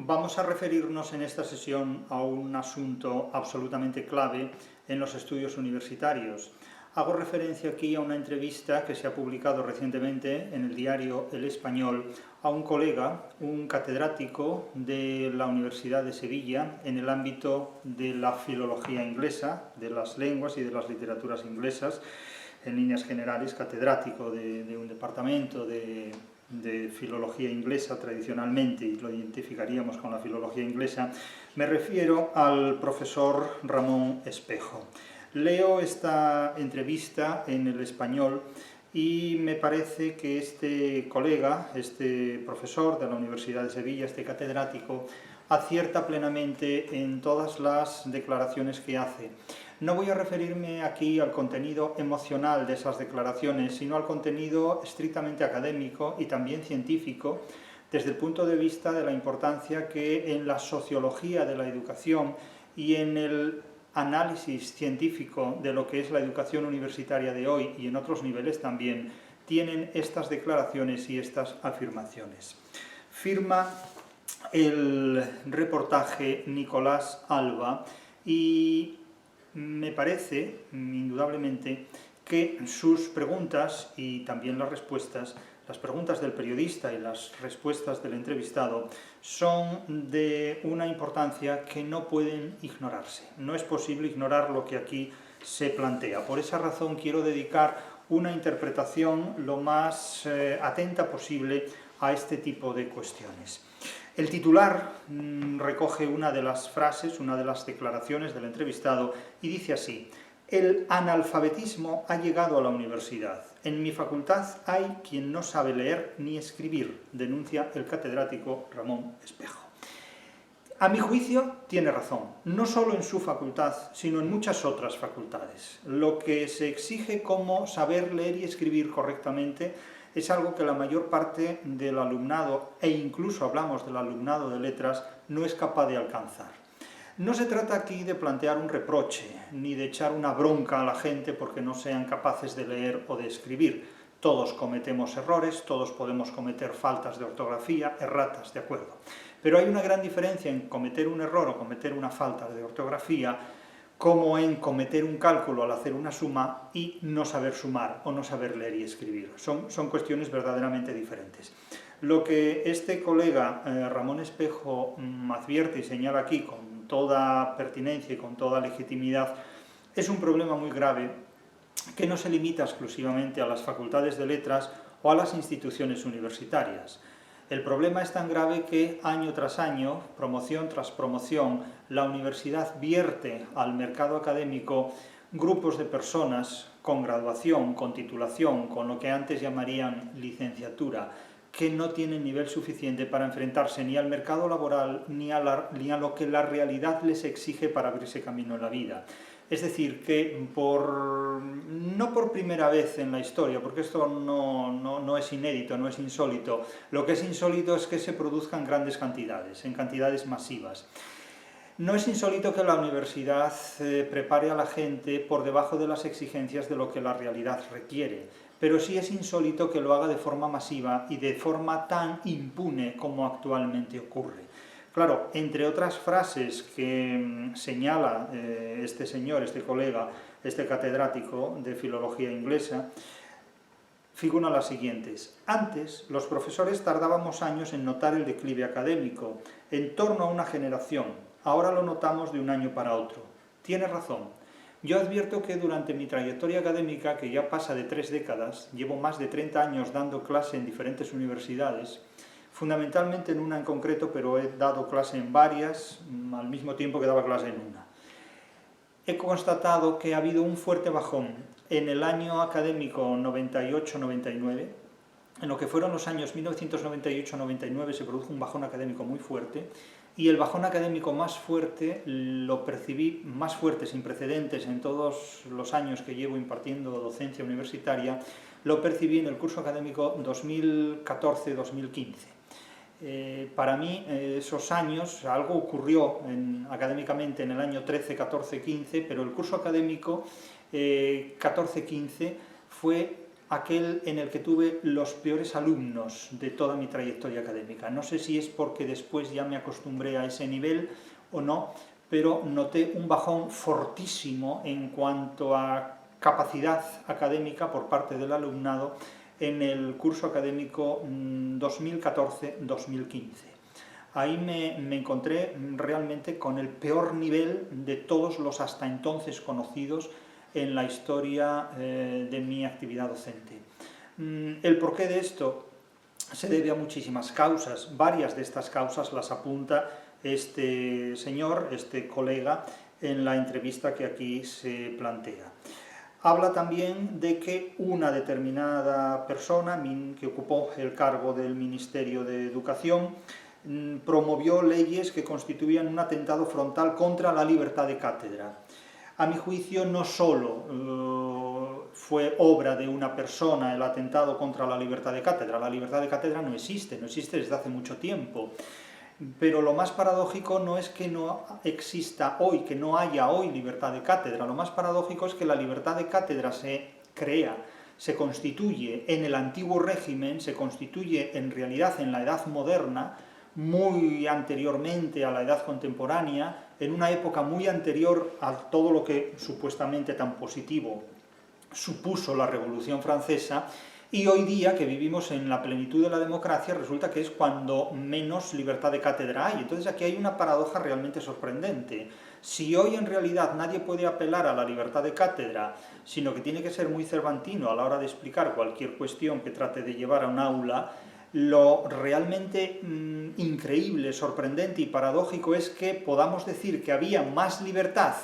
Vamos a referirnos en esta sesión a un asunto absolutamente clave en los estudios universitarios. Hago referencia aquí a una entrevista que se ha publicado recientemente en el diario El Español a un colega, un catedrático de la Universidad de Sevilla en el ámbito de la filología inglesa, de las lenguas y de las literaturas inglesas, en líneas generales, catedrático de un departamento de filología inglesa tradicionalmente, y lo identificaríamos con la filología inglesa. Me refiero al profesor Ramón Espejo. Leo esta entrevista en El Español y me parece que este colega, este profesor de la Universidad de Sevilla, este catedrático, acierta plenamente en todas las declaraciones que hace. No voy a referirme aquí al contenido emocional de esas declaraciones, sino al contenido estrictamente académico y también científico, desde el punto de vista de la importancia que en la sociología de la educación y en el análisis científico de lo que es la educación universitaria de hoy y en otros niveles también, tienen estas declaraciones y estas afirmaciones. Firma el reportaje Nicolás Alba y me parece, indudablemente, que sus preguntas y también las preguntas del periodista y las respuestas del entrevistado, son de una importancia que no pueden ignorarse. No es posible ignorar lo que aquí se plantea. Por esa razón quiero dedicar una interpretación lo más atenta posible a este tipo de cuestiones. El titular recoge una de las frases, una de las declaraciones del entrevistado y dice así: el analfabetismo ha llegado a la universidad. En mi facultad hay quien no sabe leer ni escribir, denuncia el catedrático Ramón Espejo. A mi juicio tiene razón, no solo en su facultad, sino en muchas otras facultades. Lo que se exige como saber leer y escribir correctamente es algo que la mayor parte del alumnado, e incluso hablamos del alumnado de letras, no es capaz de alcanzar. No se trata aquí de plantear un reproche, ni de echar una bronca a la gente porque no sean capaces de leer o de escribir. Todos cometemos errores, todos podemos cometer faltas de ortografía, erratas, de acuerdo. Pero hay una gran diferencia en cometer un error o cometer una falta de ortografía, como en cometer un cálculo al hacer una suma y no saber sumar o no saber leer y escribir. Son cuestiones verdaderamente diferentes. Lo que este colega Ramón Espejo advierte y señala aquí con toda pertinencia y con toda legitimidad es un problema muy grave que no se limita exclusivamente a las facultades de letras o a las instituciones universitarias. El problema es tan grave que año tras año, promoción tras promoción, la universidad vierte al mercado académico grupos de personas con graduación, con titulación, con lo que antes llamarían licenciatura, que no tienen nivel suficiente para enfrentarse ni al mercado laboral ni a lo que la realidad les exige para abrirse camino en la vida. Es decir, que no por primera vez en la historia, porque esto no es inédito, no es insólito, lo que es insólito es que se produzcan grandes cantidades, en cantidades masivas. No es insólito que la universidad prepare a la gente por debajo de las exigencias de lo que la realidad requiere, pero sí es insólito que lo haga de forma masiva y de forma tan impune como actualmente ocurre. Claro, entre otras frases que señala este señor, este colega, este catedrático de filología inglesa, figuran las siguientes. Antes, los profesores tardábamos años en notar el declive académico, en torno a una generación. Ahora lo notamos de un año para otro. Tiene razón. Yo advierto que durante mi trayectoria académica, que ya pasa de 3 décadas, llevo más de 30 años dando clase en diferentes universidades, fundamentalmente en una en concreto, pero he dado clase en varias, al mismo tiempo que daba clase en una. He constatado que ha habido un fuerte bajón en el año académico 98-99, en lo que fueron los años 1998-99 se produjo un bajón académico muy fuerte, y el bajón académico más fuerte lo percibí, más fuerte, sin precedentes en todos los años que llevo impartiendo docencia universitaria, lo percibí en el curso académico 2014-2015. Para mí, esos años, algo ocurrió académicamente en el año 13, 14, 15, pero el curso académico 14-15 fue aquel en el que tuve los peores alumnos de toda mi trayectoria académica. No sé si es porque después ya me acostumbré a ese nivel o no, pero noté un bajón fortísimo en cuanto a capacidad académica por parte del alumnado en el curso académico 2014-2015. Ahí me encontré realmente con el peor nivel de todos los hasta entonces conocidos en la historia de mi actividad docente. El porqué de esto se debe a muchísimas causas. Varias de estas causas las apunta este señor, este colega, en la entrevista que aquí se plantea. Habla también de que una determinada persona que ocupó el cargo del Ministerio de Educación promovió leyes que constituían un atentado frontal contra la libertad de cátedra. A mi juicio, no solo fue obra de una persona el atentado contra la libertad de cátedra. La libertad de cátedra no existe desde hace mucho tiempo. Pero lo más paradójico no es que no exista hoy, que no haya hoy libertad de cátedra. Lo más paradójico es que la libertad de cátedra se crea, se constituye en el antiguo régimen, se constituye en realidad en la edad moderna, muy anteriormente a la edad contemporánea, en una época muy anterior a todo lo que supuestamente tan positivo supuso la Revolución Francesa, y hoy día, que vivimos en la plenitud de la democracia, resulta que es cuando menos libertad de cátedra hay. Entonces aquí hay una paradoja realmente sorprendente. Si hoy en realidad nadie puede apelar a la libertad de cátedra, sino que tiene que ser muy cervantino a la hora de explicar cualquier cuestión que trate de llevar a un aula, lo realmente increíble, sorprendente y paradójico es que podamos decir que había más libertad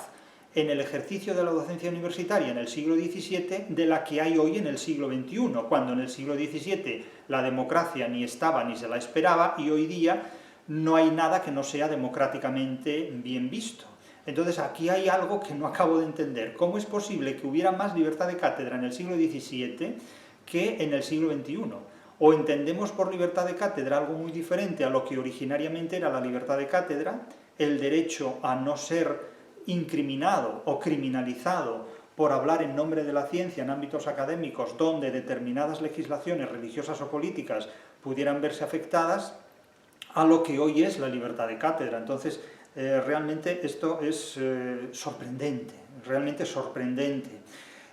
en el ejercicio de la docencia universitaria en el siglo XVII de la que hay hoy en el siglo XXI, cuando en el siglo XVII la democracia ni estaba ni se la esperaba, y hoy día no hay nada que no sea democráticamente bien visto. Entonces aquí hay algo que no acabo de entender. ¿Cómo es posible que hubiera más libertad de cátedra en el siglo XVII que en el siglo XXI? O entendemos por libertad de cátedra algo muy diferente a lo que originariamente era la libertad de cátedra, el derecho a no ser incriminado o criminalizado por hablar en nombre de la ciencia en ámbitos académicos donde determinadas legislaciones religiosas o políticas pudieran verse afectadas, a lo que hoy es la libertad de cátedra. Entonces, realmente esto es sorprendente, realmente sorprendente.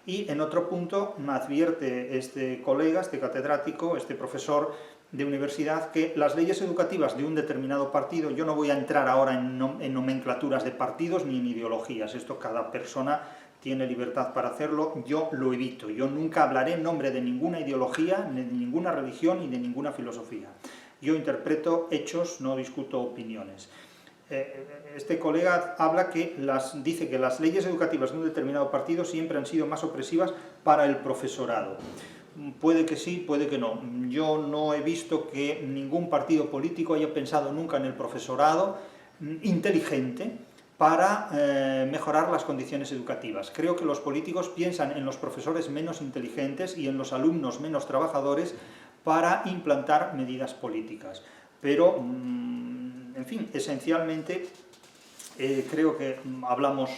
Y en otro punto me advierte este colega, este catedrático, este profesor de universidad, que las leyes educativas de un determinado partido, yo no voy a entrar ahora en nomenclaturas de partidos ni en ideologías, esto cada persona tiene libertad para hacerlo, yo lo evito, yo nunca hablaré en nombre de ninguna ideología, ni de ninguna religión, ni de ninguna filosofía. Yo interpreto hechos, no discuto opiniones. Este colega dice que las leyes educativas de un determinado partido siempre han sido más opresivas para el profesorado. Puede que sí, puede que no. Yo no he visto que ningún partido político haya pensado nunca en el profesorado inteligente para mejorar las condiciones educativas. Creo que los políticos piensan en los profesores menos inteligentes y en los alumnos menos trabajadores para implantar medidas políticas. Pero, en fin, esencialmente creo que hablamos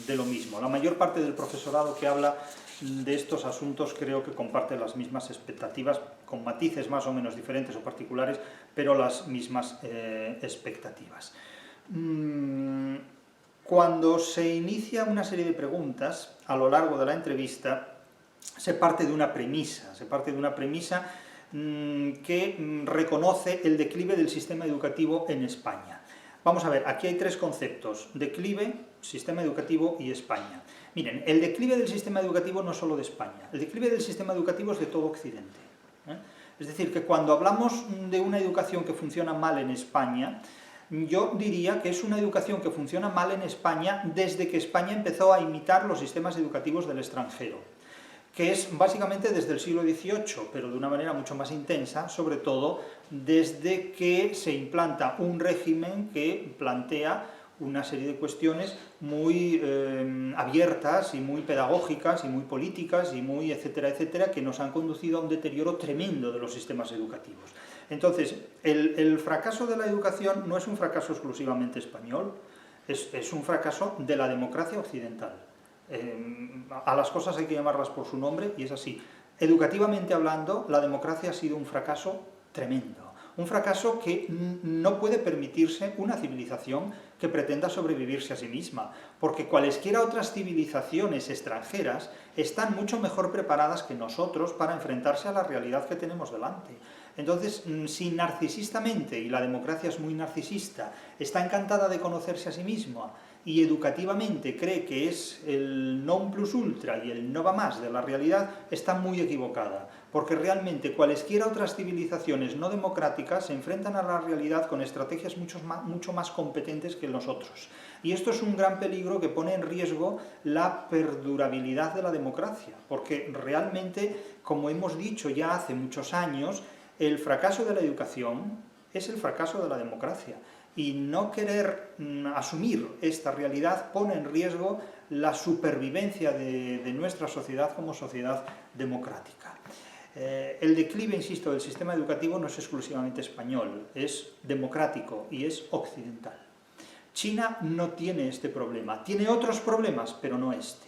de lo mismo. La mayor parte del profesorado que habla de estos asuntos creo que comparte las mismas expectativas, con matices más o menos diferentes o particulares, pero las mismas expectativas. Cuando se inicia una serie de preguntas a lo largo de la entrevista, se parte de una premisa, que reconoce el declive del sistema educativo en España. Vamos a ver, aquí hay tres conceptos: declive, sistema educativo y España. Miren, el declive del sistema educativo no es solo de España, el declive del sistema educativo es de todo Occidente. Es decir, que cuando hablamos de una educación que funciona mal en España, yo diría que es una educación que funciona mal en España desde que España empezó a imitar los sistemas educativos del extranjero, que es básicamente desde el siglo XVIII, pero de una manera mucho más intensa, sobre todo desde que se implanta un régimen que plantea una serie de cuestiones muy abiertas y muy pedagógicas y muy políticas y muy etcétera, etcétera, que nos han conducido a un deterioro tremendo de los sistemas educativos. Entonces, el fracaso de la educación no es un fracaso exclusivamente español, es un fracaso de la democracia occidental. A las cosas hay que llamarlas por su nombre y es así. Educativamente hablando, la democracia ha sido un fracaso tremendo. Un fracaso que no puede permitirse una civilización que pretenda sobrevivirse a sí misma, porque cualesquiera otras civilizaciones extranjeras están mucho mejor preparadas que nosotros para enfrentarse a la realidad que tenemos delante. Entonces, si narcisistamente, y la democracia es muy narcisista, está encantada de conocerse a sí misma, y educativamente cree que es el non plus ultra y el no va más de la realidad, está muy equivocada, porque realmente cualesquiera otras civilizaciones no democráticas se enfrentan a la realidad con estrategias mucho más competentes que nosotros. Y esto es un gran peligro que pone en riesgo la perdurabilidad de la democracia, porque realmente, como hemos dicho ya hace muchos años, el fracaso de la educación es el fracaso de la democracia. Y no querer asumir esta realidad pone en riesgo la supervivencia de nuestra sociedad como sociedad democrática. El declive, insisto, del sistema educativo no es exclusivamente español, es democrático y es occidental. China no tiene este problema, tiene otros problemas, pero no este.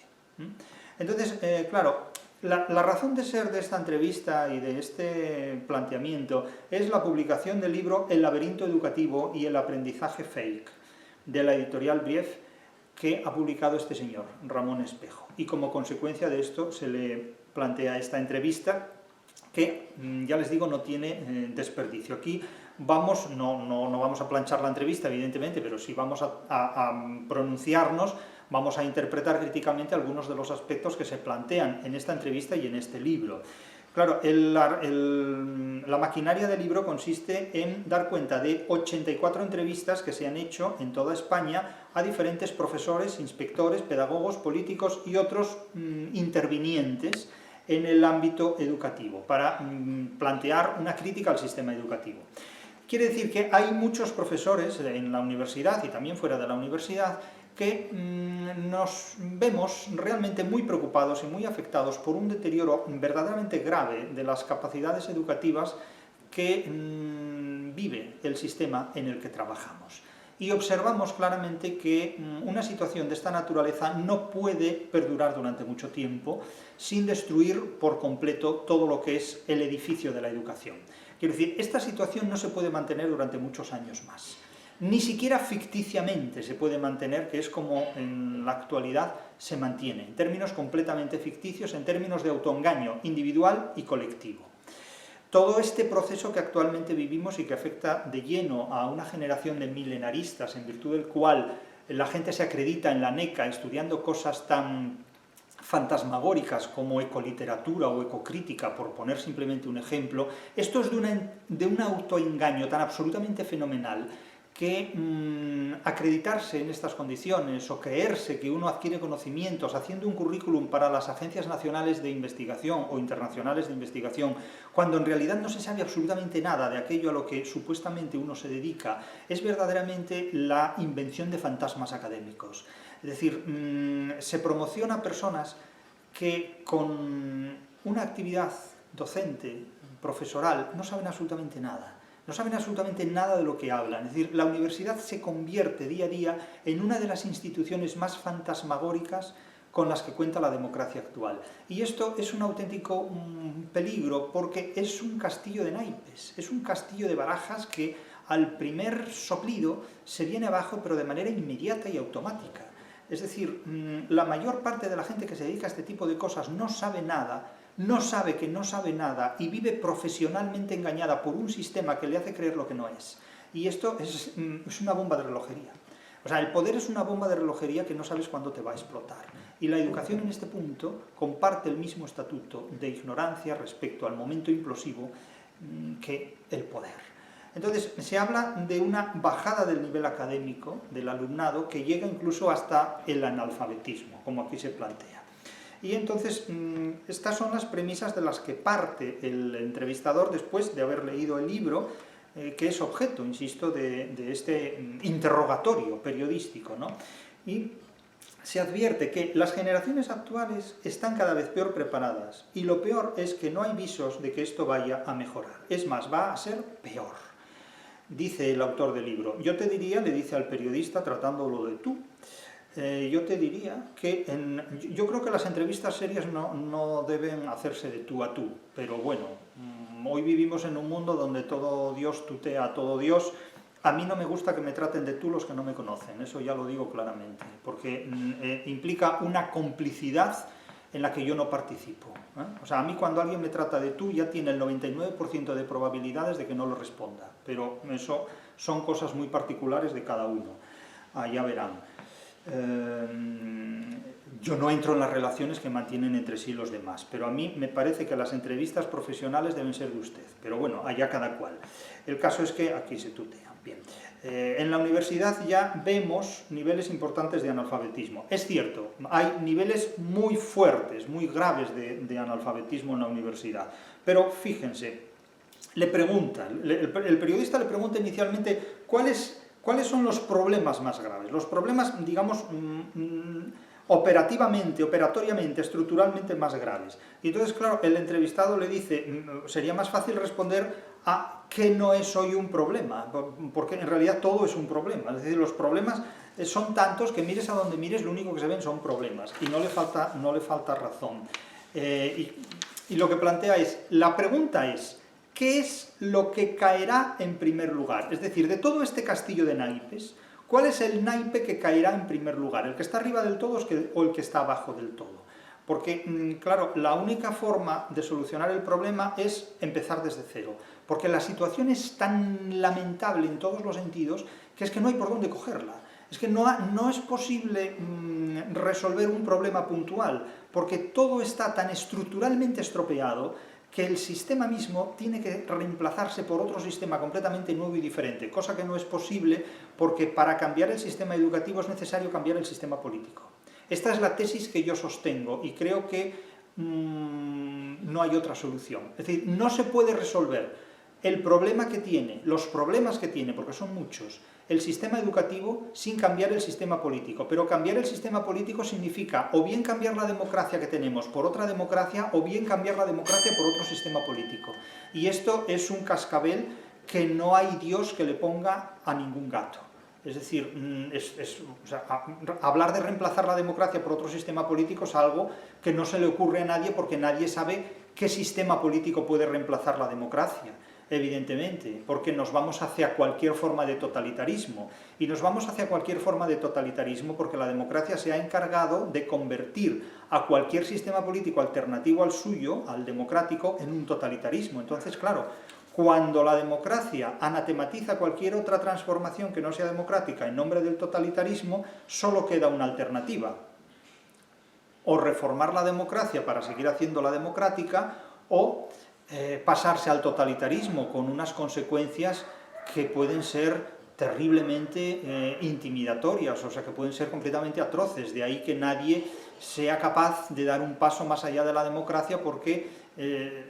Entonces, claro, la razón de ser de esta entrevista y de este planteamiento es la publicación del libro El laberinto educativo y el aprendizaje fake, de la editorial Brief, que ha publicado este señor, Ramón Espejo. Y como consecuencia de esto se le plantea esta entrevista que, ya les digo, no tiene desperdicio. Aquí vamos, no vamos a planchar la entrevista, evidentemente, pero sí vamos a pronunciarnos, vamos a interpretar críticamente algunos de los aspectos que se plantean en esta entrevista y en este libro. Claro, la maquinaria del libro consiste en dar cuenta de 84 entrevistas que se han hecho en toda España a diferentes profesores, inspectores, pedagogos, políticos y otros intervinientes en el ámbito educativo, para plantear una crítica al sistema educativo. Quiere decir que hay muchos profesores en la universidad y también fuera de la universidad que nos vemos realmente muy preocupados y muy afectados por un deterioro verdaderamente grave de las capacidades educativas que vive el sistema en el que trabajamos. Y observamos claramente que una situación de esta naturaleza no puede perdurar durante mucho tiempo sin destruir por completo todo lo que es el edificio de la educación. Quiero decir, esta situación no se puede mantener durante muchos años más. Ni siquiera ficticiamente se puede mantener, que es como en la actualidad se mantiene, en términos completamente ficticios, en términos de autoengaño individual y colectivo. Todo este proceso que actualmente vivimos y que afecta de lleno a una generación de milenaristas, en virtud del cual la gente se acredita en la NECA estudiando cosas tan fantasmagóricas como ecoliteratura o ecocrítica, por poner simplemente un ejemplo, esto es de un autoengaño tan absolutamente fenomenal que acreditarse en estas condiciones o creerse que uno adquiere conocimientos haciendo un currículum para las agencias nacionales de investigación o internacionales de investigación, cuando en realidad no se sabe absolutamente nada de aquello a lo que supuestamente uno se dedica, es verdaderamente la invención de fantasmas académicos. Es decir, se promociona a personas que con una actividad docente, profesoral, no saben absolutamente nada. No saben absolutamente nada de lo que hablan. Es decir, la universidad se convierte día a día en una de las instituciones más fantasmagóricas con las que cuenta la democracia actual. Y esto es un auténtico peligro, porque es un castillo de naipes, es un castillo de barajas que al primer soplido se viene abajo, pero de manera inmediata y automática. Es decir, la mayor parte de la gente que se dedica a este tipo de cosas no sabe nada, no sabe que no sabe nada y vive profesionalmente engañada por un sistema que le hace creer lo que no es. Y esto es una bomba de relojería. O sea, el poder es una bomba de relojería que no sabes cuándo te va a explotar. Y la educación en este punto comparte el mismo estatuto de ignorancia respecto al momento implosivo que el poder. Entonces, se habla de una bajada del nivel académico del alumnado que llega incluso hasta el analfabetismo, como aquí se plantea. Y entonces, estas son las premisas de las que parte el entrevistador después de haber leído el libro, que es objeto, insisto, de este interrogatorio periodístico, ¿no? Y se advierte que las generaciones actuales están cada vez peor preparadas, y lo peor es que no hay visos de que esto vaya a mejorar. Es más, va a ser peor. Dice el autor del libro, yo te diría, le dice al periodista tratándolo de tú, Yo te diría que yo creo que las entrevistas serias no deben hacerse de tú a tú, pero bueno, hoy vivimos en un mundo donde todo Dios tutea a todo Dios. A mí no me gusta que me traten de tú los que no me conocen, eso ya lo digo claramente, porque implica una complicidad en la que yo no participo. O sea, a mí cuando alguien me trata de tú ya tiene el 99% de probabilidades de que no lo responda, pero eso son cosas muy particulares de cada uno. Ya verán. Yo no entro en las relaciones que mantienen entre sí los demás, pero a mí me parece que las entrevistas profesionales deben ser de usted, pero bueno, allá cada cual. El caso es que aquí se tutean. Bien. En la universidad ya vemos niveles importantes de analfabetismo. Es cierto, hay niveles muy fuertes, muy graves de analfabetismo en la universidad, pero fíjense, le preguntan, el periodista le pregunta inicialmente ¿cuáles son los problemas más graves? Los problemas, digamos, operatoriamente, estructuralmente más graves. Y entonces, claro, el entrevistado le dice, sería más fácil responder a que no es hoy un problema, porque en realidad todo es un problema. Es decir, los problemas son tantos que mires a donde mires, lo único que se ven son problemas, y no le falta razón. Y lo que plantea es, la pregunta es, ¿qué es lo que caerá en primer lugar? Es decir, de todo este castillo de naipes, ¿cuál es el naipe que caerá en primer lugar? ¿El que está arriba del todo o el que está abajo del todo? Porque, claro, la única forma de solucionar el problema es empezar desde cero. Porque la situación es tan lamentable en todos los sentidos que es que no hay por dónde cogerla. Es que no es posible resolver un problema puntual, porque todo está tan estructuralmente estropeado que el sistema mismo tiene que reemplazarse por otro sistema completamente nuevo y diferente, cosa que no es posible porque para cambiar el sistema educativo es necesario cambiar el sistema político. Esta es la tesis que yo sostengo y creo que no hay otra solución. Es decir, no se puede resolver el problema que tiene, los problemas que tiene, porque son muchos, el sistema educativo sin cambiar el sistema político. Pero cambiar el sistema político significa o bien cambiar la democracia que tenemos por otra democracia, o bien cambiar la democracia por otro sistema político. Y esto es un cascabel que no hay Dios que le ponga a ningún gato. Es decir, hablar de reemplazar la democracia por otro sistema político es algo que no se le ocurre a nadie, porque nadie sabe qué sistema político puede reemplazar la democracia. Evidentemente, porque nos vamos hacia cualquier forma de totalitarismo. Y nos vamos hacia cualquier forma de totalitarismo porque la democracia se ha encargado de convertir a cualquier sistema político alternativo al suyo, al democrático, en un totalitarismo. Entonces, claro, cuando la democracia anatematiza cualquier otra transformación que no sea democrática en nombre del totalitarismo, solo queda una alternativa. O reformar la democracia para seguir haciéndola democrática, o pasarse al totalitarismo con unas consecuencias que pueden ser terriblemente intimidatorias, o sea, que pueden ser completamente atroces. De ahí que nadie sea capaz de dar un paso más allá de la democracia porque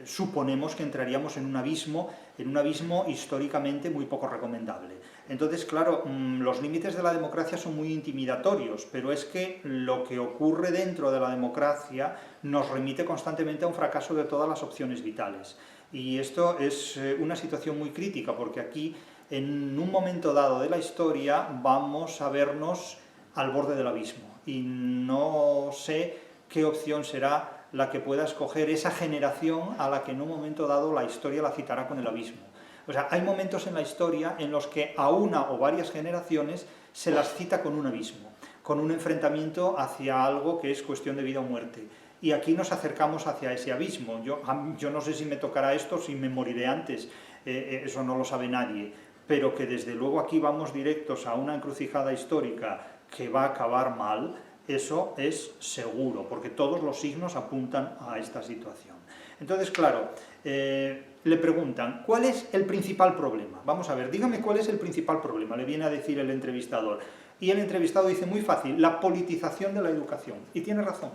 suponemos que entraríamos en un abismo históricamente muy poco recomendable. Entonces, claro, los límites de la democracia son muy intimidatorios, pero es que lo que ocurre dentro de la democracia nos remite constantemente a un fracaso de todas las opciones vitales. Y esto es una situación muy crítica, porque aquí, en un momento dado de la historia, vamos a vernos al borde del abismo. Y no sé qué opción será la que pueda escoger esa generación a la que en un momento dado la historia la citará con el abismo. O sea, hay momentos en la historia en los que a una o varias generaciones se las cita con un abismo, con un enfrentamiento hacia algo que es cuestión de vida o muerte. Y aquí nos acercamos hacia ese abismo. Yo no sé si me tocará esto, si me moriré antes, eso no lo sabe nadie, pero que desde luego aquí vamos directos a una encrucijada histórica que va a acabar mal, eso es seguro, porque todos los signos apuntan a esta situación. Entonces, claro, le preguntan, ¿cuál es el principal problema? Vamos a ver, dígame cuál es el principal problema, le viene a decir el entrevistador. Y el entrevistado dice, muy fácil, la politización de la educación. Y tiene razón,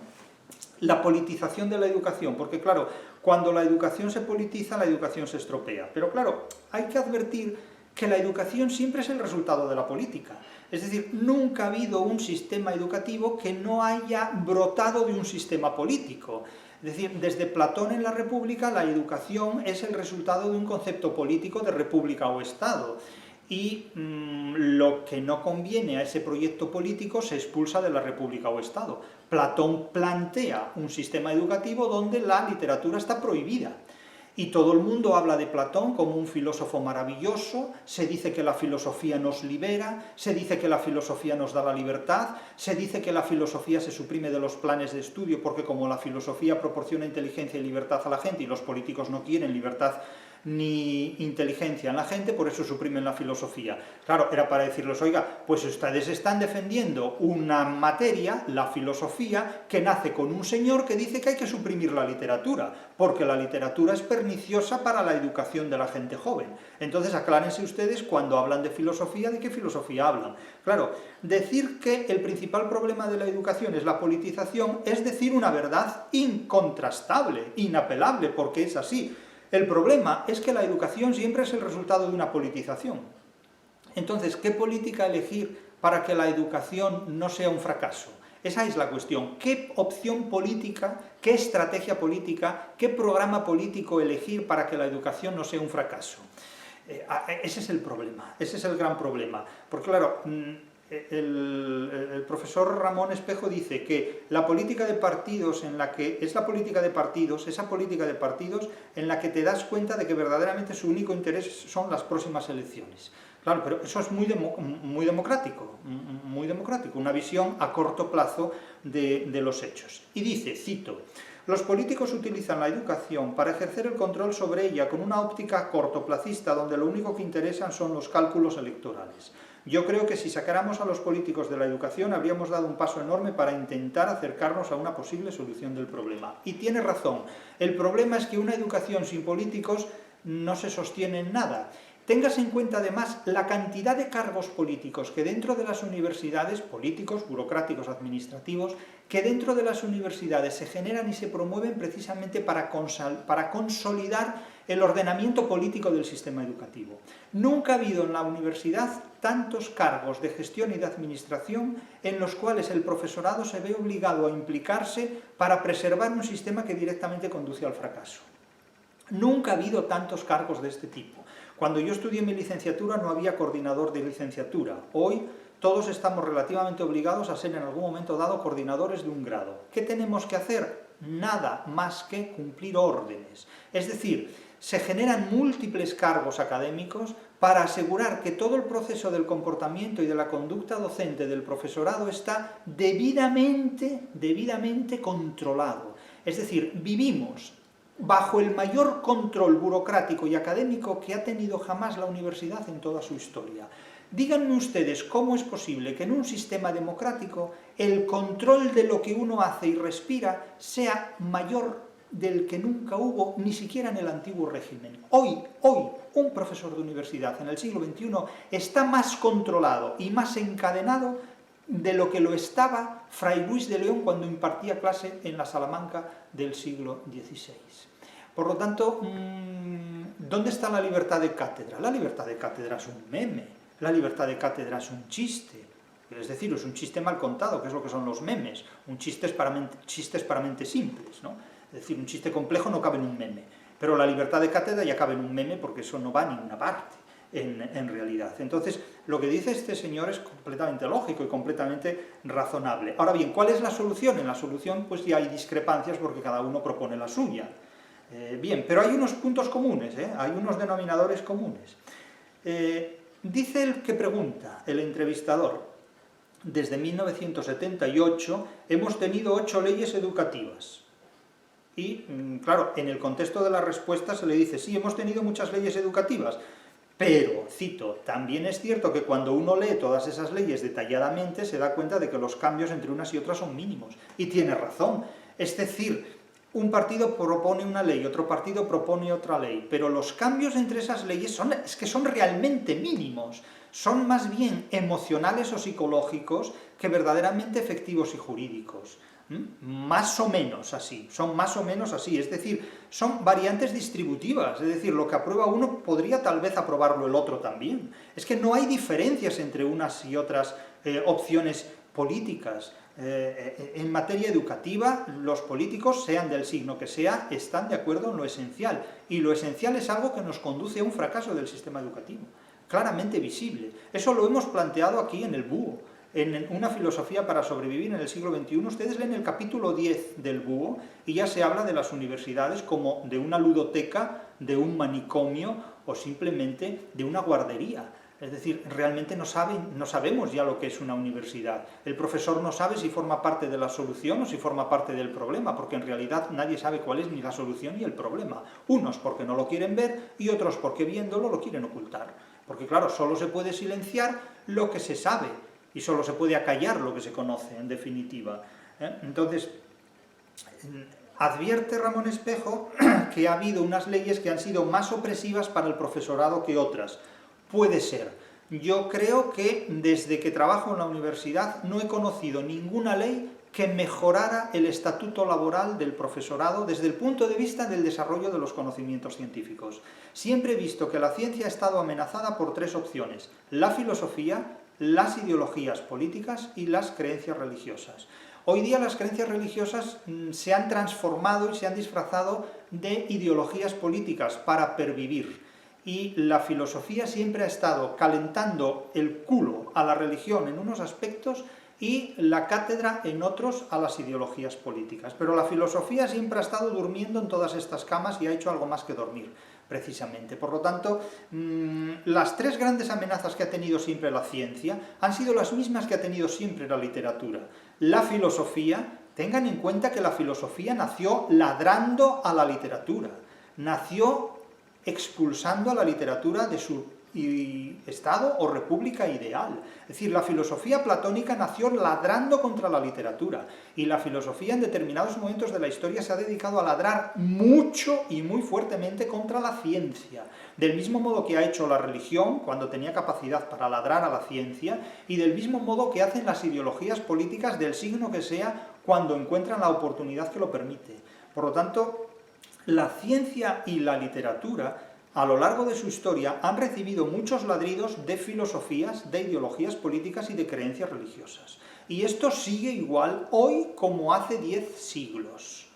la politización de la educación, porque claro, cuando la educación se politiza, la educación se estropea. Pero claro, hay que advertir que la educación siempre es el resultado de la política. Es decir, nunca ha habido un sistema educativo que no haya brotado de un sistema político. Es decir, desde Platón en la República, la educación es el resultado de un concepto político de república o Estado. y lo que no conviene a ese proyecto político se expulsa de la República o Estado. Platón plantea un sistema educativo donde la literatura está prohibida. Y todo el mundo habla de Platón como un filósofo maravilloso, se dice que la filosofía nos libera, se dice que la filosofía nos da la libertad, se dice que la filosofía se suprime de los planes de estudio porque como la filosofía proporciona inteligencia y libertad a la gente y los políticos no quieren libertad ni inteligencia en la gente, por eso suprimen la filosofía. Claro, era para decirles, oiga, pues ustedes están defendiendo una materia, la filosofía, que nace con un señor que dice que hay que suprimir la literatura, porque la literatura es perniciosa para la educación de la gente joven. Entonces aclárense ustedes cuando hablan de filosofía, ¿de qué filosofía hablan? Claro, decir que el principal problema de la educación es la politización es decir una verdad incontrastable, inapelable, porque es así. El problema es que la educación siempre es el resultado de una politización. Entonces, ¿qué política elegir para que la educación no sea un fracaso? Esa es la cuestión. ¿Qué opción política, qué estrategia política, qué programa político elegir para que la educación no sea un fracaso? Ese es el problema, ese es el gran problema. Porque claro, el profesor Ramón Espejo dice que la política de partidos en la que es la política de partidos, esa política de partidos en la que te das cuenta de que verdaderamente su único interés son las próximas elecciones. Claro, pero eso es muy democrático, una visión a corto plazo de los hechos. Y dice, cito, los políticos utilizan la educación para ejercer el control sobre ella con una óptica cortoplacista donde lo único que interesan son los cálculos electorales. Yo creo que si sacáramos a los políticos de la educación habríamos dado un paso enorme para intentar acercarnos a una posible solución del problema. Y tiene razón, el problema es que una educación sin políticos no se sostiene en nada. Téngase en cuenta además la cantidad de cargos políticos que dentro de las universidades, políticos, burocráticos, administrativos, que dentro de las universidades se generan y se promueven precisamente para consolidar el ordenamiento político del sistema educativo. Nunca ha habido en la universidad tantos cargos de gestión y de administración en los cuales el profesorado se ve obligado a implicarse para preservar un sistema que directamente conduce al fracaso. Nunca ha habido tantos cargos de este tipo. Cuando yo estudié mi licenciatura no había coordinador de licenciatura. Hoy todos estamos relativamente obligados a ser en algún momento dado coordinadores de un grado. ¿Qué tenemos que hacer? Nada más que cumplir órdenes. Es decir, se generan múltiples cargos académicos para asegurar que todo el proceso del comportamiento y de la conducta docente del profesorado está debidamente controlado. Es decir, vivimos bajo el mayor control burocrático y académico que ha tenido jamás la universidad en toda su historia. Díganme ustedes cómo es posible que en un sistema democrático el control de lo que uno hace y respira sea mayor del que nunca hubo, ni siquiera en el antiguo régimen. Hoy, un profesor de universidad en el siglo XXI está más controlado y más encadenado de lo que lo estaba Fray Luis de León cuando impartía clase en la Salamanca del siglo XVI. Por lo tanto, ¿dónde está la libertad de cátedra? La libertad de cátedra es un meme, la libertad de cátedra es un chiste, es decir, es un chiste mal contado, que es lo que son los memes, un chiste es chistes para mentes simples, ¿no? Es decir, un chiste complejo no cabe en un meme, pero la libertad de cátedra ya cabe en un meme porque eso no va a ninguna parte. En realidad. Entonces, lo que dice este señor es completamente lógico y completamente razonable. Ahora bien, ¿cuál es la solución? En la solución pues ya hay discrepancias porque cada uno propone la suya. Bien, pero hay unos puntos comunes, hay unos denominadores comunes. Dice el que pregunta, el entrevistador, desde 1978 hemos tenido 8 leyes educativas. Y, claro, en el contexto de la respuesta se le dice, sí, hemos tenido muchas leyes educativas, pero, cito, también es cierto que cuando uno lee todas esas leyes detalladamente se da cuenta de que los cambios entre unas y otras son mínimos. Y tiene razón. Es decir, un partido propone una ley, otro partido propone otra ley, pero los cambios entre esas leyes son realmente mínimos. Son más bien emocionales o psicológicos que verdaderamente efectivos y jurídicos. Más o menos así, son más o menos así, es decir, son variantes distributivas, es decir, lo que aprueba uno podría tal vez aprobarlo el otro también. Es que no hay diferencias entre unas y otras opciones políticas. En materia educativa, los políticos, sean del signo que sea, están de acuerdo en lo esencial, y lo esencial es algo que nos conduce a un fracaso del sistema educativo. claramente visible. Eso lo hemos planteado aquí en el Búho, en Una filosofía para sobrevivir en el siglo XXI. Ustedes leen el capítulo 10 del Búho y ya se habla de las universidades como de una ludoteca, de un manicomio o simplemente de una guardería. Es decir, realmente no sabemos ya lo que es una universidad. El profesor no sabe si forma parte de la solución o si forma parte del problema, porque en realidad nadie sabe cuál es ni la solución ni el problema. Unos porque no lo quieren ver y otros porque viéndolo lo quieren ocultar. Porque claro, solo se puede silenciar lo que se sabe y solo se puede acallar lo que se conoce, en definitiva. Entonces, advierte Ramón Espejo que ha habido unas leyes que han sido más opresivas para el profesorado que otras. Puede ser. Yo creo que desde que trabajo en la universidad no he conocido ninguna ley que mejorara el estatuto laboral del profesorado desde el punto de vista del desarrollo de los conocimientos científicos. Siempre he visto que la ciencia ha estado amenazada por tres opciones: la filosofía, las ideologías políticas y las creencias religiosas. Hoy día las creencias religiosas se han transformado y se han disfrazado de ideologías políticas para pervivir. Y la filosofía siempre ha estado calentando el culo a la religión en unos aspectos y la cátedra en otros a las ideologías políticas. Pero la filosofía siempre ha estado durmiendo en todas estas camas y ha hecho algo más que dormir, precisamente. Por lo tanto, las tres grandes amenazas que ha tenido siempre la ciencia han sido las mismas que ha tenido siempre la literatura. La filosofía, tengan en cuenta que la filosofía nació ladrando a la literatura, nació expulsando a la literatura de su estado o república ideal. Es decir, la filosofía platónica nació ladrando contra la literatura, y la filosofía en determinados momentos de la historia se ha dedicado a ladrar mucho y muy fuertemente contra la ciencia, del mismo modo que ha hecho la religión cuando tenía capacidad para ladrar a la ciencia, y del mismo modo que hacen las ideologías políticas del signo que sea cuando encuentran la oportunidad que lo permite. Por lo tanto, la ciencia y la literatura, a lo largo de su historia, han recibido muchos ladridos de filosofías, de ideologías políticas y de creencias religiosas. Y esto sigue igual hoy como hace 10 siglos.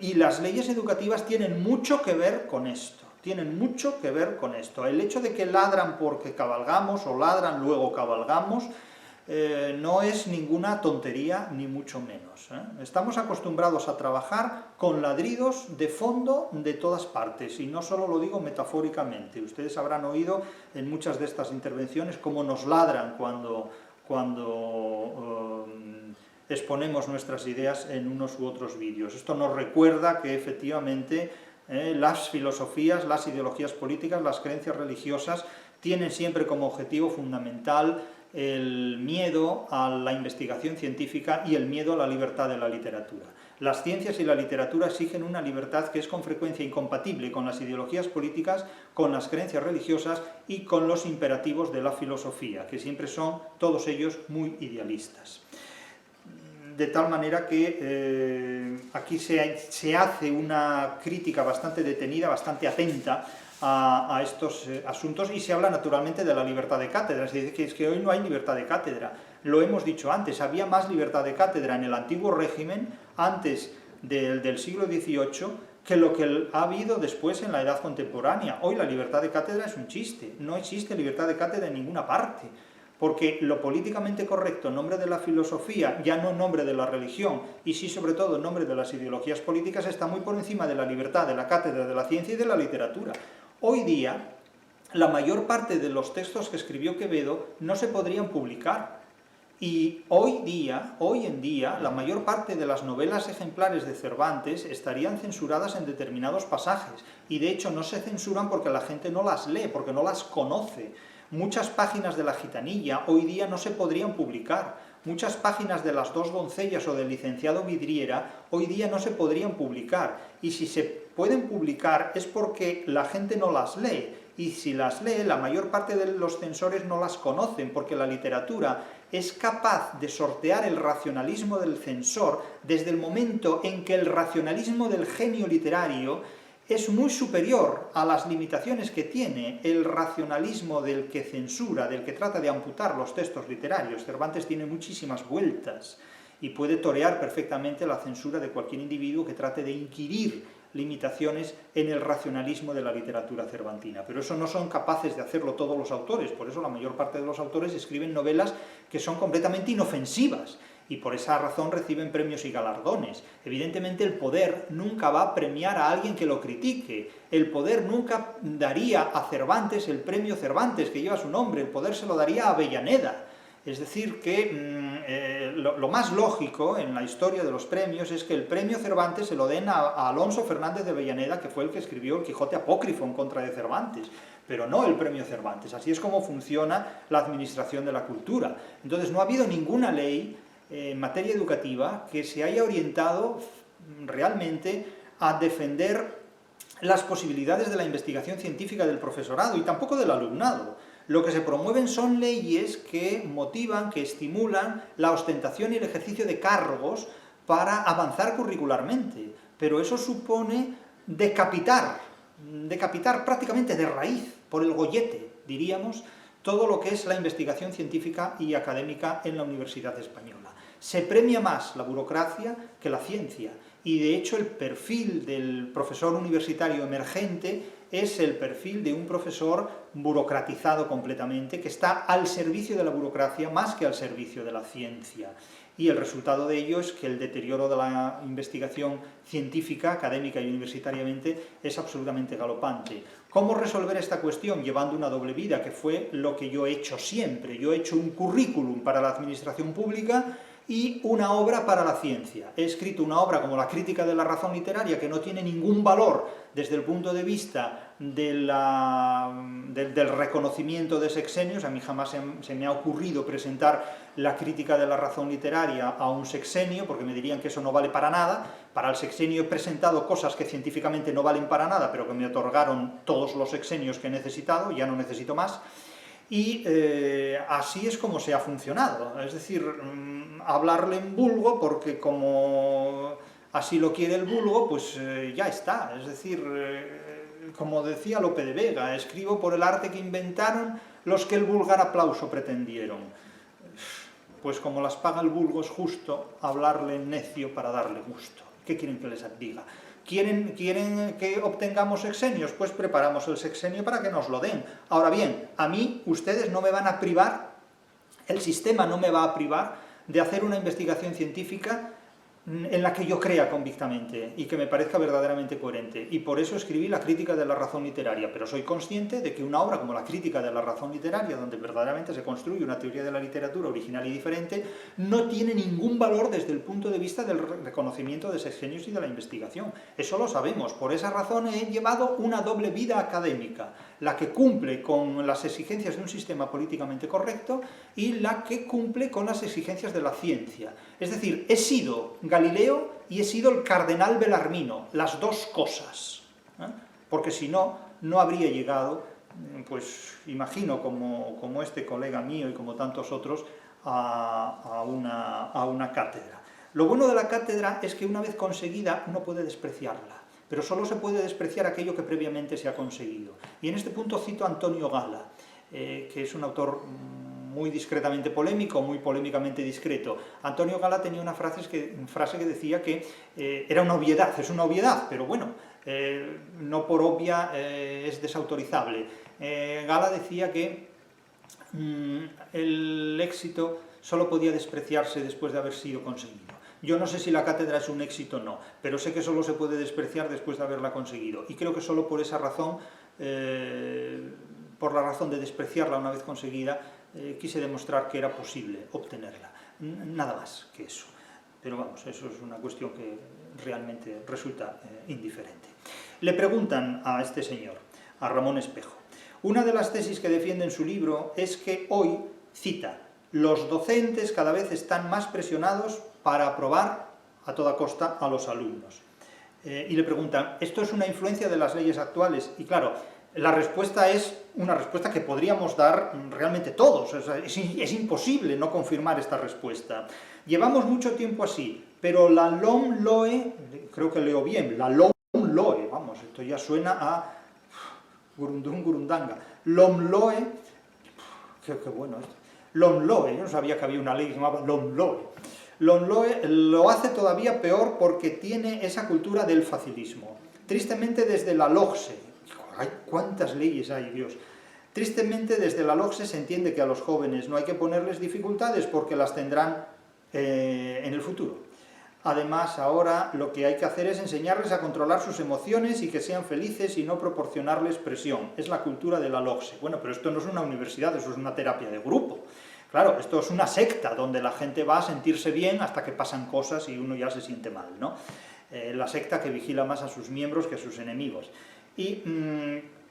Y las leyes educativas tienen mucho que ver con esto. Tienen mucho que ver con esto. El hecho de que ladran porque cabalgamos o ladran luego cabalgamos, no es ninguna tontería, ni mucho menos. Estamos acostumbrados a trabajar con ladridos de fondo de todas partes, y no solo lo digo metafóricamente. Ustedes habrán oído en muchas de estas intervenciones cómo nos ladran cuando exponemos nuestras ideas en unos u otros vídeos. Esto nos recuerda que efectivamente las filosofías, las ideologías políticas, las creencias religiosas tienen siempre como objetivo fundamental el miedo a la investigación científica y el miedo a la libertad de la literatura. Las ciencias y la literatura exigen una libertad que es con frecuencia incompatible con las ideologías políticas, con las creencias religiosas y con los imperativos de la filosofía, que siempre son todos ellos muy idealistas. De tal manera que aquí se hace una crítica bastante detenida, bastante atenta a estos asuntos, y se habla naturalmente de la libertad de cátedra. Se dice que es que hoy no hay libertad de cátedra. Lo hemos dicho antes, había más libertad de cátedra en el antiguo régimen, antes del siglo XVIII, que lo que ha habido después en la edad contemporánea. Hoy la libertad de cátedra es un chiste, no existe libertad de cátedra en ninguna parte, porque lo políticamente correcto en nombre de la filosofía, ya no en nombre de la religión, y sí sobre todo en nombre de las ideologías políticas, está muy por encima de la libertad de la cátedra, de la ciencia y de la literatura. Hoy día, la mayor parte de los textos que escribió Quevedo no se podrían publicar. Y hoy en día, la mayor parte de las novelas ejemplares de Cervantes estarían censuradas en determinados pasajes. Y de hecho no se censuran porque la gente no las lee, porque no las conoce. Muchas páginas de La Gitanilla hoy día no se podrían publicar. Muchas páginas de Las dos doncellas o del licenciado Vidriera hoy día no se podrían publicar. Y si se pueden publicar es porque la gente no las lee. Y si las lee, la mayor parte de los censores no las conocen, porque la literatura es capaz de sortear el racionalismo del censor desde el momento en que el racionalismo del genio literario es muy superior a las limitaciones que tiene el racionalismo del que censura, del que trata de amputar los textos literarios. Cervantes tiene muchísimas vueltas y puede torear perfectamente la censura de cualquier individuo que trate de inquirir limitaciones en el racionalismo de la literatura cervantina. Pero eso no son capaces de hacerlo todos los autores, por eso la mayor parte de los autores escriben novelas que son completamente inofensivas, y por esa razón reciben premios y galardones. Evidentemente el poder nunca va a premiar a alguien que lo critique, el poder nunca daría a Cervantes el premio Cervantes, que lleva su nombre, el poder se lo daría a Avellaneda. Es decir, que lo más lógico en la historia de los premios es que el premio Cervantes se lo den a Alonso Fernández de Avellaneda, que fue el que escribió el Quijote apócrifo en contra de Cervantes, pero no el premio Cervantes. Así es como funciona la administración de la cultura. Entonces no ha habido ninguna ley en materia educativa que se haya orientado realmente a defender las posibilidades de la investigación científica del profesorado y tampoco del alumnado. Lo que se promueven son leyes que motivan, que estimulan la ostentación y el ejercicio de cargos para avanzar curricularmente, pero eso supone decapitar prácticamente de raíz, por el gollete, diríamos, todo lo que es la investigación científica y académica en la Universidad Española. Se premia más la burocracia que la ciencia, y de hecho el perfil del profesor universitario emergente es el perfil de un profesor burocratizado completamente, que está al servicio de la burocracia más que al servicio de la ciencia. Y el resultado de ello es que el deterioro de la investigación científica, académica y universitariamente es absolutamente galopante. ¿Cómo resolver esta cuestión? Llevando una doble vida, que fue lo que yo he hecho siempre. Yo he hecho un currículum para la administración pública y una obra para la ciencia. He escrito una obra como La crítica de la razón literaria, que no tiene ningún valor desde el punto de vista del reconocimiento de sexenios. A mí jamás se me ha ocurrido presentar La crítica de la razón literaria a un sexenio, porque me dirían que eso no vale para nada. Para el sexenio he presentado cosas que científicamente no valen para nada, pero que me otorgaron todos los sexenios que he necesitado, ya no necesito más. Y así es como se ha funcionado, es decir, hablarle en vulgo, porque como así lo quiere el vulgo, pues ya está. Es decir, como decía Lope de Vega, escribo por el arte que inventaron los que el vulgar aplauso pretendieron. Pues como las paga el vulgo es justo hablarle en necio para darle gusto. ¿Qué quieren que les diga? ¿Quieren que obtengamos sexenios? Pues preparamos el sexenio para que nos lo den. Ahora bien, a mí, ustedes no me van a privar, el sistema no me va a privar de hacer una investigación científica en la que yo crea convictamente y que me parezca verdaderamente coherente. Y por eso escribí La crítica de la razón literaria, pero soy consciente de que una obra como La crítica de la razón literaria, donde verdaderamente se construye una teoría de la literatura original y diferente, no tiene ningún valor desde el punto de vista del reconocimiento de sexenios y de la investigación. Eso lo sabemos. Por esa razón he llevado una doble vida académica, la que cumple con las exigencias de un sistema políticamente correcto y la que cumple con las exigencias de la ciencia. Es decir, he sido Galileo y he sido el cardenal Belarmino, las dos cosas, porque si no, no habría llegado, pues imagino como este colega mío y como tantos otros, a una cátedra. Lo bueno de la cátedra es que una vez conseguida uno puede despreciarla, pero solo se puede despreciar aquello que previamente se ha conseguido. Y en este punto cito a Antonio Gala, que es un autor muy discretamente polémico, muy polémicamente discreto. Antonio Gala tenía una frase que decía que era una obviedad, es una obviedad, pero bueno, no por obvia es desautorizable. Gala decía que el éxito solo podía despreciarse después de haber sido conseguido. Yo no sé si la cátedra es un éxito o no, pero sé que solo se puede despreciar después de haberla conseguido. Y creo que solo por esa razón, por la razón de despreciarla una vez conseguida, quise demostrar que era posible obtenerla. Nada más que eso. Pero vamos, eso es una cuestión que realmente resulta indiferente. Le preguntan a este señor, a Ramón Espejo. Una de las tesis que defiende en su libro es que hoy, cita, los docentes cada vez están más presionados para aprobar a toda costa a los alumnos. Y le preguntan, ¿esto es una influencia de las leyes actuales? Y claro, la respuesta es una respuesta que podríamos dar realmente todos. O sea, es imposible no confirmar esta respuesta. Llevamos mucho tiempo así, pero la LOMLOE, creo que leo bien, la LOMLOE, vamos, esto ya suena a gurundún gurundanga. LOMLOE, qué bueno esto. LOMLOE, yo no sabía que había una ley que se llamaba LOMLOE. LOMLOE lo hace todavía peor porque tiene esa cultura del facilismo. Tristemente desde la LOGSE, ¿cuántas leyes hay, Dios? Tristemente desde la LOGSE se entiende que a los jóvenes no hay que ponerles dificultades porque las tendrán en el futuro. Además, ahora lo que hay que hacer es enseñarles a controlar sus emociones y que sean felices y no proporcionarles presión. Es la cultura de la LOGSE. Bueno, pero esto no es una universidad, eso es una terapia de grupo. Claro, esto es una secta donde la gente va a sentirse bien hasta que pasan cosas y uno ya se siente mal, ¿no? La secta que vigila más a sus miembros que a sus enemigos. Y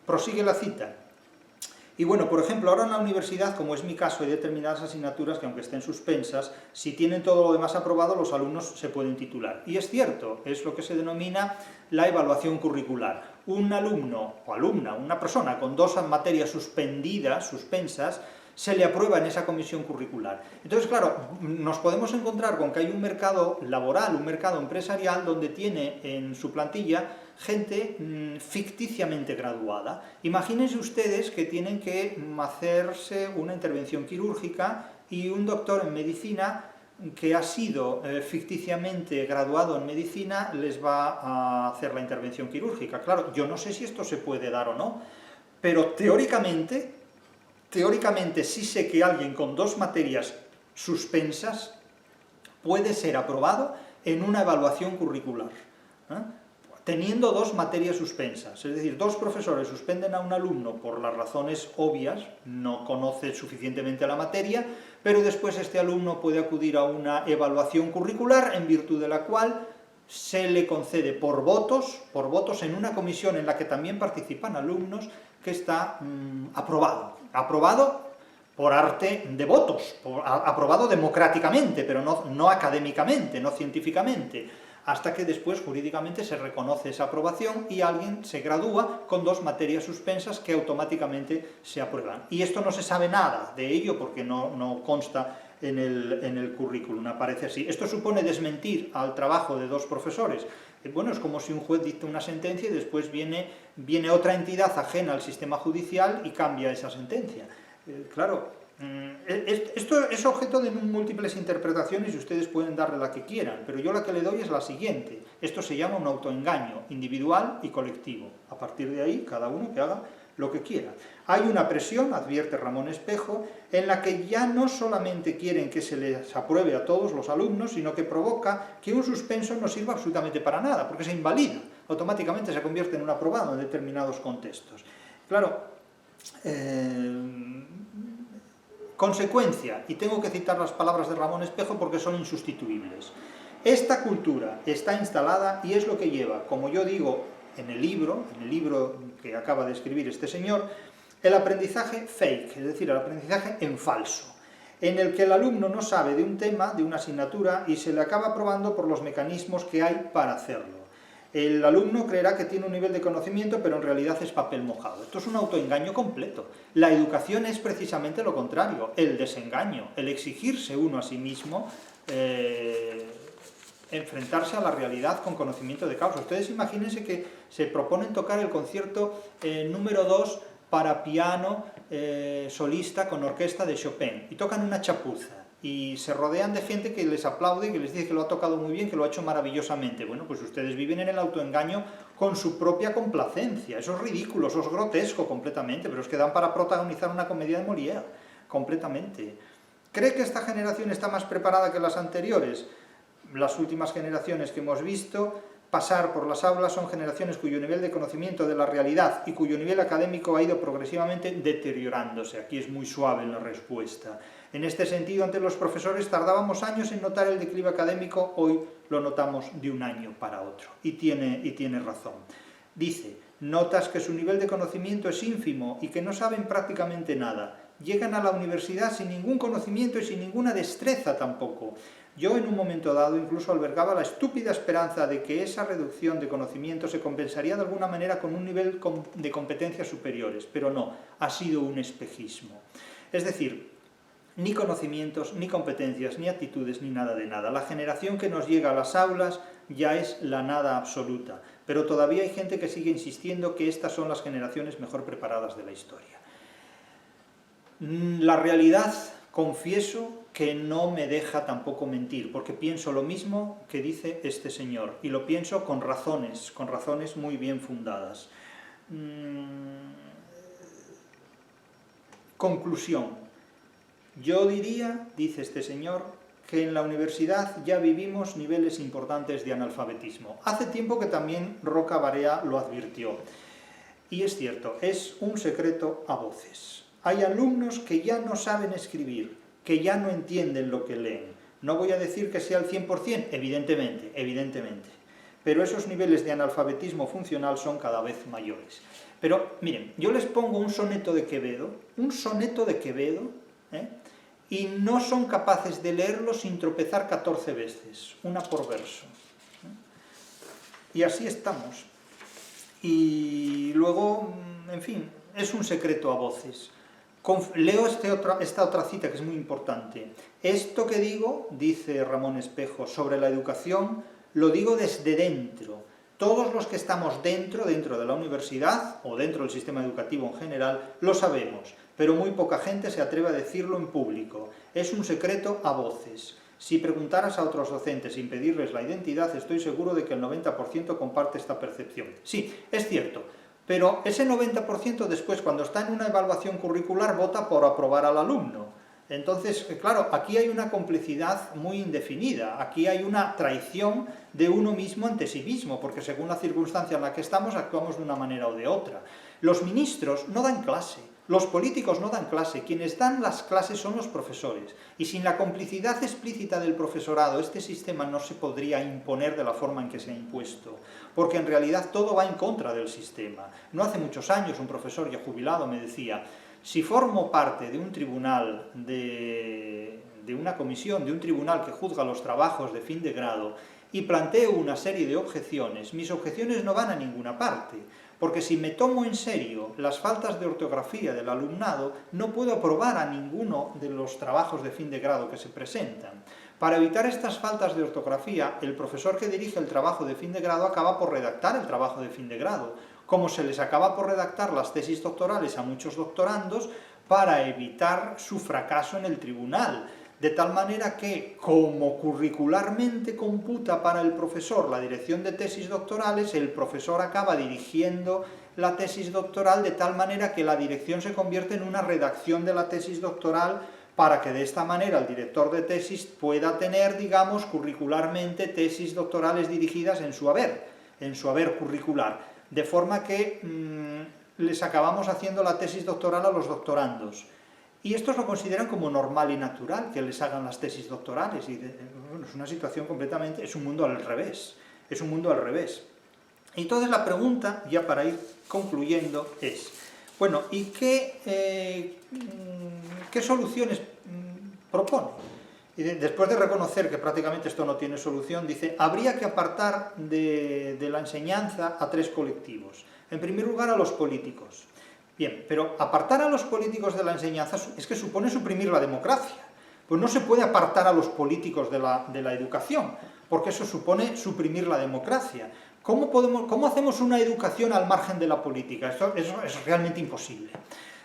prosigue la cita. Y bueno, por ejemplo, ahora en la universidad, como es mi caso, hay determinadas asignaturas que aunque estén suspensas, si tienen todo lo demás aprobado, los alumnos se pueden titular. Y es cierto, es lo que se denomina la evaluación curricular. Un alumno o alumna, una persona con 2 materias suspensas, se le aprueba en esa comisión curricular. Entonces, claro, nos podemos encontrar con que hay un mercado laboral, un mercado empresarial, donde tiene en su plantilla gente ficticiamente graduada. Imagínense ustedes que tienen que hacerse una intervención quirúrgica y un doctor en medicina que ha sido ficticiamente graduado en medicina les va a hacer la intervención quirúrgica. Claro, yo no sé si esto se puede dar o no, pero teóricamente sí sé que alguien con 2 materias suspensas puede ser aprobado en una evaluación curricular, teniendo 2 materias suspensas. Es decir, 2 profesores suspenden a un alumno por las razones obvias, no conoce suficientemente la materia, pero después este alumno puede acudir a una evaluación curricular en virtud de la cual se le concede por votos en una comisión en la que también participan alumnos, que está aprobado por arte de votos, aprobado democráticamente, pero no académicamente, no científicamente, hasta que después jurídicamente se reconoce esa aprobación y alguien se gradúa con 2 materias suspensas que automáticamente se aprueban. Y esto no se sabe nada de ello porque no consta en el currículum, aparece así. Esto supone desmentir al trabajo de 2 profesores. Bueno, es como si un juez dicta una sentencia y después viene otra entidad ajena al sistema judicial y cambia esa sentencia. Claro, esto es objeto de múltiples interpretaciones y ustedes pueden darle la que quieran, pero yo la que le doy es la siguiente. Esto se llama un autoengaño individual y colectivo. A partir de ahí, cada uno que haga lo que quiera. Hay una presión, advierte Ramón Espejo, en la que ya no solamente quieren que se les apruebe a todos los alumnos, sino que provoca que un suspenso no sirva absolutamente para nada, porque se invalida, automáticamente se convierte en un aprobado en determinados contextos. Claro, consecuencia, y tengo que citar las palabras de Ramón Espejo porque son insustituibles. Esta cultura está instalada y es lo que lleva, como yo digo en el libro que acaba de escribir este señor, el aprendizaje fake, es decir, el aprendizaje en falso, en el que el alumno no sabe de un tema, de una asignatura, y se le acaba aprobando por los mecanismos que hay para hacerlo. El alumno creerá que tiene un nivel de conocimiento, pero en realidad es papel mojado. Esto es un autoengaño completo. La educación es precisamente lo contrario, el desengaño, el exigirse uno a sí mismo, enfrentarse a la realidad con conocimiento de causa. Ustedes imagínense que se proponen tocar el concierto número 2 para piano solista con orquesta de Chopin, y tocan una chapuza, y se rodean de gente que les aplaude y que les dice que lo ha tocado muy bien, que lo ha hecho maravillosamente. Bueno, pues ustedes viven en el autoengaño con su propia complacencia. Eso es ridículo, eso es grotesco completamente, pero es que dan para protagonizar una comedia de Molière, completamente. ¿Cree que esta generación está más preparada que las anteriores? Las últimas generaciones que hemos visto pasar por las aulas son generaciones cuyo nivel de conocimiento de la realidad y cuyo nivel académico ha ido progresivamente deteriorándose. Aquí es muy suave en la respuesta. En este sentido, antes los profesores tardábamos años en notar el declive académico, hoy lo notamos de un año para otro. Y tiene razón. Dice, notas que su nivel de conocimiento es ínfimo y que no saben prácticamente nada. Llegan a la universidad sin ningún conocimiento y sin ninguna destreza tampoco. Yo en un momento dado incluso albergaba la estúpida esperanza de que esa reducción de conocimiento se compensaría de alguna manera con un nivel de competencias superiores, pero no, ha sido un espejismo. Es decir, ni conocimientos, ni competencias, ni actitudes, ni nada de nada. La generación que nos llega a las aulas ya es la nada absoluta, pero todavía hay gente que sigue insistiendo que estas son las generaciones mejor preparadas de la historia. La realidad confieso que no me deja tampoco mentir, porque pienso lo mismo que dice este señor, y lo pienso con razones muy bien fundadas. Conclusión. Yo diría, dice este señor, que en la universidad ya vivimos niveles importantes de analfabetismo. Hace tiempo que también Roca Barea lo advirtió. Y es cierto, es un secreto a voces. Hay alumnos que ya no saben escribir, que ya no entienden lo que leen. No voy a decir que sea el 100%, evidentemente. Pero esos niveles de analfabetismo funcional son cada vez mayores. Pero, miren, yo les pongo un soneto de Quevedo, y no son capaces de leerlo sin tropezar 14 veces, una por verso. Y así estamos. Y luego, en fin, es un secreto a voces. Leo esta otra cita que es muy importante. Esto que digo, dice Ramón Espejo, sobre la educación, lo digo desde dentro. Todos los que estamos dentro de la universidad, o dentro del sistema educativo en general, lo sabemos, pero muy poca gente se atreve a decirlo en público. Es un secreto a voces. Si preguntaras a otros docentes sin pedirles la identidad, estoy seguro de que el 90% comparte esta percepción. Sí, es cierto, pero ese 90% después, cuando está en una evaluación curricular, vota por aprobar al alumno. Entonces, claro, aquí hay una complicidad muy indefinida, aquí hay una traición de uno mismo ante sí mismo, porque según la circunstancia en la que estamos, actuamos de una manera o de otra. Los ministros no dan clase, los políticos no dan clase, quienes dan las clases son los profesores, y sin la complicidad explícita del profesorado, este sistema no se podría imponer de la forma en que se ha impuesto, porque en realidad todo va en contra del sistema. No hace muchos años un profesor ya jubilado me decía: si formo parte de un tribunal, de una comisión, de un tribunal que juzga los trabajos de fin de grado, y planteo una serie de objeciones, mis objeciones no van a ninguna parte, porque si me tomo en serio las faltas de ortografía del alumnado, no puedo aprobar a ninguno de los trabajos de fin de grado que se presentan. Para evitar estas faltas de ortografía, el profesor que dirige el trabajo de fin de grado acaba por redactar el trabajo de fin de grado, como se les acaba por redactar las tesis doctorales a muchos doctorandos para evitar su fracaso en el tribunal. De tal manera que, como curricularmente computa para el profesor la dirección de tesis doctorales, el profesor acaba dirigiendo la tesis doctoral de tal manera que la dirección se convierte en una redacción de la tesis doctoral, para que de esta manera el director de tesis pueda tener, digamos, curricularmente tesis doctorales dirigidas en su haber curricular. De forma que les acabamos haciendo la tesis doctoral a los doctorandos. Y estos lo consideran como normal y natural, que les hagan las tesis doctorales. Y bueno, es una situación completamente, es un mundo al revés. Entonces la pregunta, ya para ir concluyendo, es, bueno, ¿y qué soluciones propone? Y después de reconocer que prácticamente esto no tiene solución, dice: habría que apartar de la enseñanza a tres colectivos. En primer lugar, a los políticos. Bien, pero apartar a los políticos de la enseñanza es que supone suprimir la democracia. Pues no se puede apartar a los políticos de la educación, porque eso supone suprimir la democracia. ¿Cómo hacemos una educación al margen de la política? Eso es realmente imposible.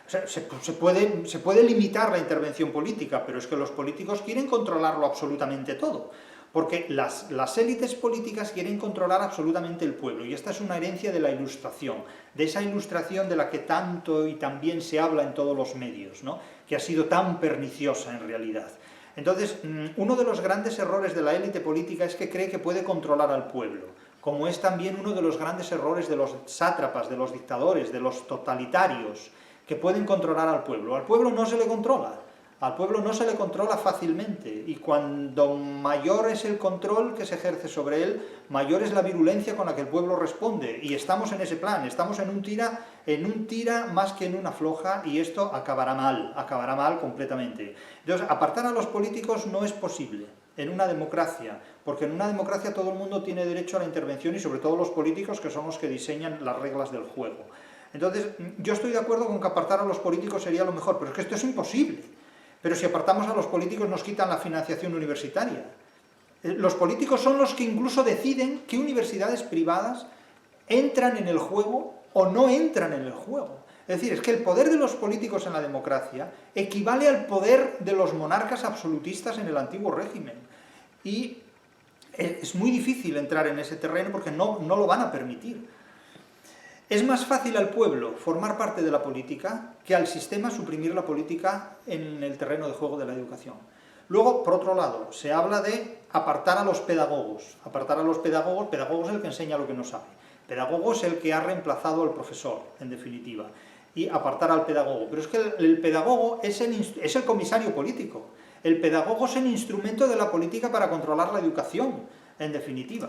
O sea, se puede limitar la intervención política, pero es que los políticos quieren controlarlo absolutamente todo, porque las élites políticas quieren controlar absolutamente el pueblo, y esta es una herencia de la Ilustración, de esa Ilustración de la que tanto y también se habla en todos los medios, ¿no?, que ha sido tan perniciosa en realidad. Entonces, uno de los grandes errores de la élite política es que cree que puede controlar al pueblo, como es también uno de los grandes errores de los sátrapas, de los dictadores, de los totalitarios, que pueden controlar al pueblo. Al pueblo no se le controla fácilmente, y cuando mayor es el control que se ejerce sobre él, mayor es la virulencia con la que el pueblo responde, y estamos en ese plan, estamos en un tira más que en una floja, y esto acabará mal completamente. Entonces, apartar a los políticos no es posible en una democracia, porque en una democracia todo el mundo tiene derecho a la intervención, y sobre todo los políticos, que son los que diseñan las reglas del juego. Entonces, yo estoy de acuerdo con que apartar a los políticos sería lo mejor, pero es que esto es imposible. Pero si apartamos a los políticos nos quitan la financiación universitaria. Los políticos son los que incluso deciden qué universidades privadas entran en el juego o no entran en el juego. Es decir, es que el poder de los políticos en la democracia equivale al poder de los monarcas absolutistas en el antiguo régimen. Y es muy difícil entrar en ese terreno porque no lo van a permitir. Es más fácil al pueblo formar parte de la política que al sistema suprimir la política en el terreno de juego de la educación. Luego, por otro lado, se habla de apartar a los pedagogos. Apartar a los pedagogos, pedagogo es el que enseña lo que no sabe. Pedagogo es el que ha reemplazado al profesor, en definitiva. Y apartar al pedagogo. Pero es que el pedagogo es el comisario político. El pedagogo es el instrumento de la política para controlar la educación, en definitiva.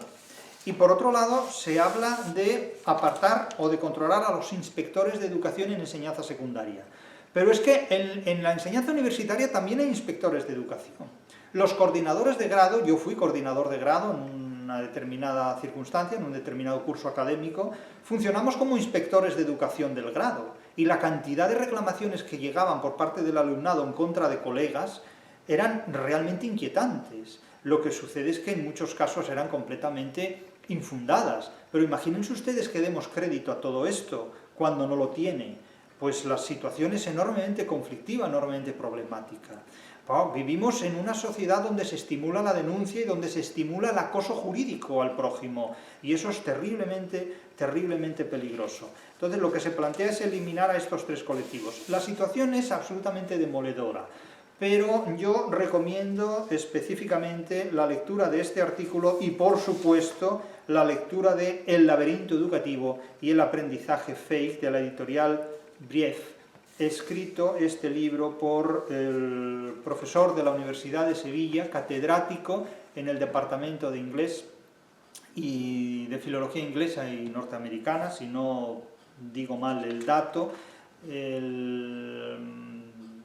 Y por otro lado, se habla de apartar o de controlar a los inspectores de educación en enseñanza secundaria. Pero es que en la enseñanza universitaria también hay inspectores de educación. Los coordinadores de grado, yo fui coordinador de grado en una determinada circunstancia, en un determinado curso académico, funcionamos como inspectores de educación del grado. Y la cantidad de reclamaciones que llegaban por parte del alumnado en contra de colegas eran realmente inquietantes. Lo que sucede es que en muchos casos eran completamente infundadas. Pero imagínense ustedes que demos crédito a todo esto cuando no lo tiene. Pues la situación es enormemente conflictiva, enormemente problemática. Vivimos en una sociedad donde se estimula la denuncia y donde se estimula el acoso jurídico al prójimo, y eso es terriblemente, terriblemente peligroso. Entonces lo que se plantea es eliminar a estos tres colectivos. La situación es absolutamente demoledora, pero yo recomiendo específicamente la lectura de este artículo y, por supuesto, la lectura de El laberinto educativo y el aprendizaje fake, de la editorial Brief. He escrito este libro por el profesor de la Universidad de Sevilla, catedrático en el departamento de inglés y de filología inglesa y norteamericana, si no digo mal el dato, el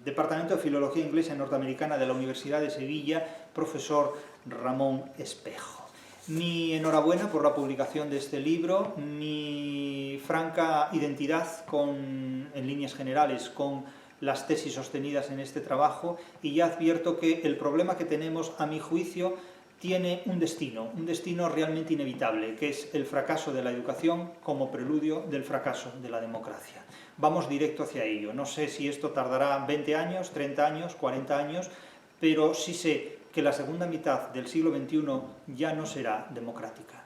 departamento de filología inglesa y norteamericana de la Universidad de Sevilla, profesor Ramón Espejo. Mi enhorabuena por la publicación de este libro, mi franca identidad en líneas generales con las tesis sostenidas en este trabajo, y ya advierto que el problema que tenemos, a mi juicio, tiene un destino realmente inevitable, que es el fracaso de la educación como preludio del fracaso de la democracia. Vamos directo hacia ello. No sé si esto tardará 20 años, 30 años, 40 años, pero sí sé que la segunda mitad del siglo XXI ya no será democrática.